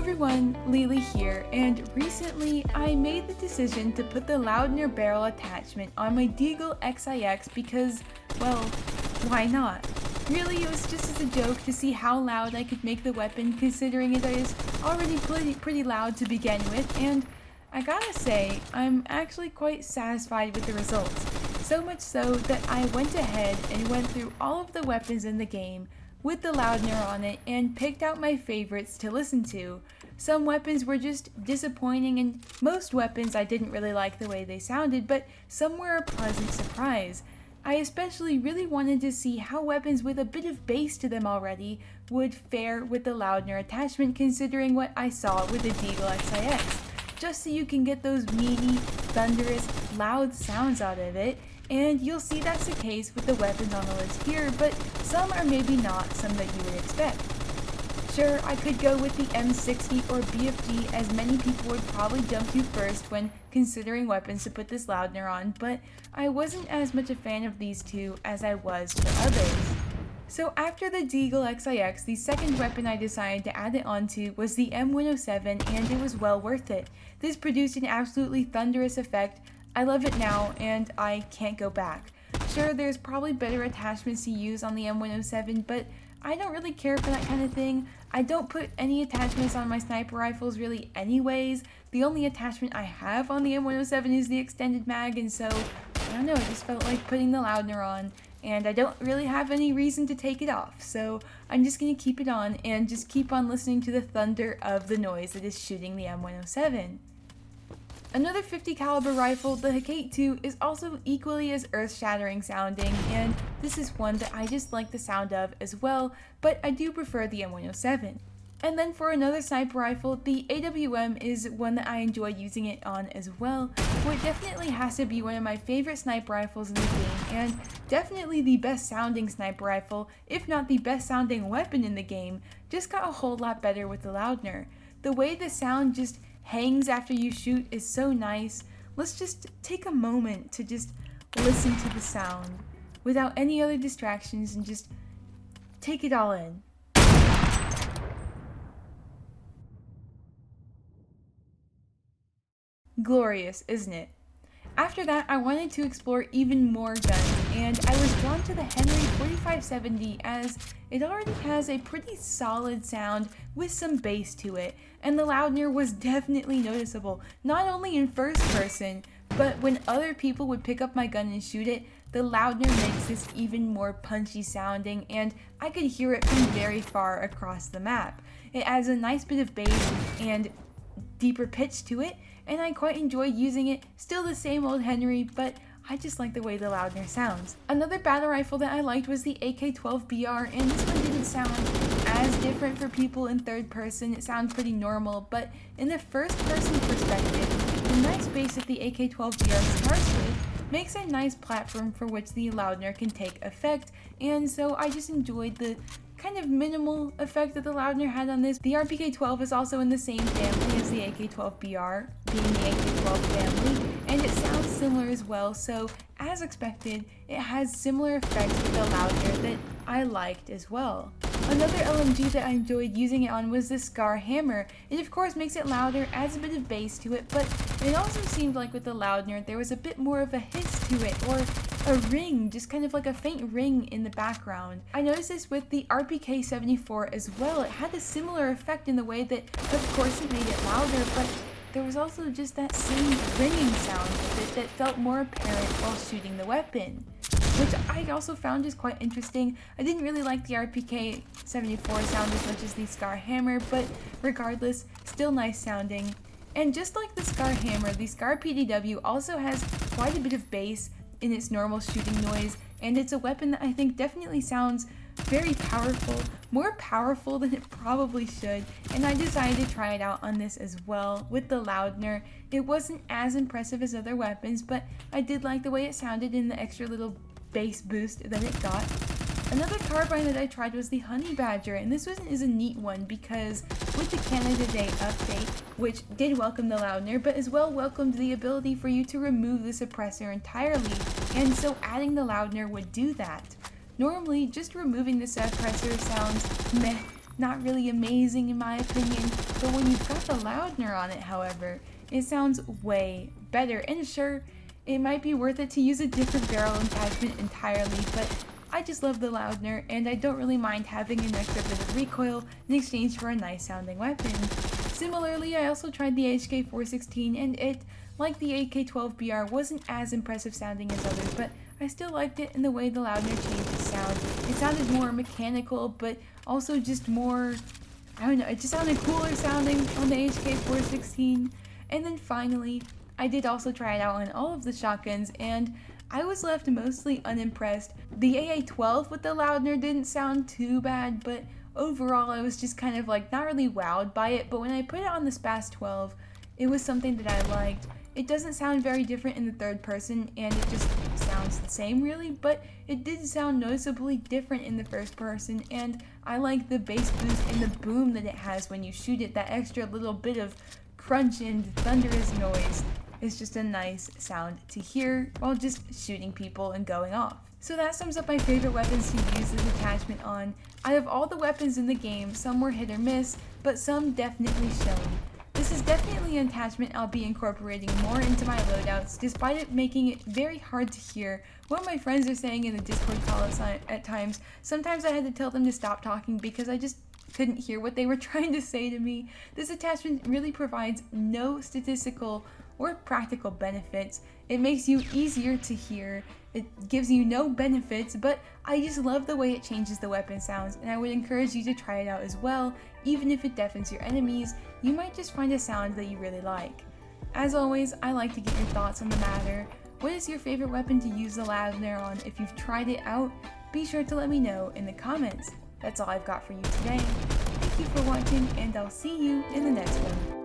everyone, Lily here, and recently I made the decision to put the Loudener barrel attachment on my Deagle XIX because, well, why not? Really, it was just as a joke to see how loud I could make the weapon, considering it is already pretty loud to begin with, and I gotta say, I'm actually quite satisfied with the results. So much so that I went ahead and went through all of the weapons in the game with the Loudener on it and picked out my favorites to listen to. Some weapons were just disappointing, and most weapons I didn't really like the way they sounded, but some were a pleasant surprise. I especially really wanted to see how weapons with a bit of bass to them already would fare with the Loudener attachment, considering what I saw with the Deagle XIX. Just so you can get those meaty, thunderous, loud sounds out of it, and you'll see that's the case with the weapons on the list here, but some are maybe not some that you would expect. Sure, I could go with the M60 or BFG, as many people would probably jump to first when considering weapons to put this Loudener on, but I wasn't as much a fan of these two as I was for others. So after the Deagle XIX, the second weapon I decided to add it onto was the M107, and it was well worth it. This produced an absolutely thunderous effect. I love it now, and I can't go back. Sure, there's probably better attachments to use on the M107, but I don't really care for that kind of thing. I don't put any attachments on my sniper rifles really anyways. The only attachment I have on the M107 is the extended mag, and so, I don't know, I just felt like putting the Loudener on, and I don't really have any reason to take it off, so I'm just going to keep it on and just keep on listening to the thunder of the noise that is shooting the M107. Another 50 caliber rifle, the Lakey 2, is also equally as earth-shattering sounding, and this is one that I just like the sound of as well, but I do prefer the M107. And then for another sniper rifle, the AWM is one that I enjoy using it on as well, so it definitely has to be one of my favorite sniper rifles in the game, and definitely the best sounding sniper rifle, if not the best sounding weapon in the game. Just got a whole lot better with the Loudener. The way the sound just hangs after you shoot is so nice. Let's just take a moment to just listen to the sound without any other distractions and just take it all in. Glorious, isn't it? After that, I wanted to explore even more guns, and I was drawn to the Henry 4570 as it already has a pretty solid sound with some bass to it, and the Loudener was definitely noticeable, not only in first person, but when other people would pick up my gun and shoot it, the Loudener makes this even more punchy sounding, and I could hear it from very far across the map. It adds a nice bit of bass and deeper pitch to it, and I quite enjoy using it. Still the same old Henry, but I just like the way the Loudener sounds. Another battle rifle that I liked was the AK-12BR, and this one didn't sound as different for people in third person. It sounds pretty normal, but in the first person perspective, the nice bass that the AK-12BR starts with makes a nice platform for which the Loudener can take effect, and so I just enjoyed the kind of minimal effect that the Loudener had on this. The RPK-12 is also in the same family as the AK-12BR, being the AK-12 family, and it sounds similar as well, so as expected, it has similar effects with the Loudener that I liked as well. Another LMG that I enjoyed using it on was the Scar Hammer. It of course makes it louder, adds a bit of bass to it, but it also seemed like with the Loudener there was a bit more of a hiss to it, or a ring, just kind of like a faint ring in the background. I noticed this with the RPK-74 as well. It had a similar effect in the way that, of course, it made it louder, but there was also just that same ringing sound with it that felt more apparent while shooting the weapon, which I also found is quite interesting. I didn't really like the RPK-74 sound as much as the Scar Hammer, but regardless, still nice sounding. And just like the Scar Hammer, the Scar PDW also has quite a bit of bass in its normal shooting noise, and it's a weapon that I think definitely sounds very powerful, more powerful than it probably should, and I decided to try it out on this as well with the Loudener. It wasn't as impressive as other weapons, but I did like the way it sounded in the extra little bass boost that it got. Another carbine that I tried was the Honey Badger, and this one is a neat one because with the Canada Day update, which did welcome the Loudener, but as well welcomed the ability for you to remove the suppressor entirely, and so adding the Loudener would do that. Normally, just removing the suppressor sounds meh not really amazing in my opinion, but when you've got the Loudener on it, however, it sounds way better. And sure, it might be worth it to use a different barrel attachment entirely, but I just love the Loudener, and I don't really mind having an extra bit of recoil in exchange for a nice sounding weapon. Similarly, I also tried the HK416, and it, like the AK-12BR, wasn't as impressive sounding as others, but I still liked it in the way the Loudener changed its sound. It sounded more mechanical, but also just more, I don't know, it just sounded cooler sounding on the HK416. And then finally, I did also try it out on all of the shotguns, and I was left mostly unimpressed. The AA-12 with the Loudener didn't sound too bad, but overall I was just kind of like not really wowed by it. But when I put it on the SPAS-12, it was something that I liked. It doesn't sound very different in the third person, and it just sounds the same really, but it did sound noticeably different in the first person, and I like the bass boost and the boom that it has when you shoot it. That extra little bit of crunch and thunderous noise is just a nice sound to hear while just shooting people and going off. So that sums up my favorite weapons to use this attachment on. Out of all the weapons in the game, some were hit or miss, but some definitely shone. This is definitely an attachment I'll be incorporating more into my loadouts, despite it making it very hard to hear what my friends are saying in the Discord call at times. Sometimes I had to tell them to stop talking because I just couldn't hear what they were trying to say to me. This attachment really provides no statistical or practical benefits. It makes you easier to hear. It gives you no benefits, but I just love the way it changes the weapon sounds, and I would encourage you to try it out as well. Even if it deafens your enemies, you might just find a sound that you really like. As always, I like to get your thoughts on the matter. What is your favorite weapon to use the Loudener on? If you've tried it out, be sure to let me know in the comments. That's all I've got for you today. Thank you for watching, and I'll see you in the next one.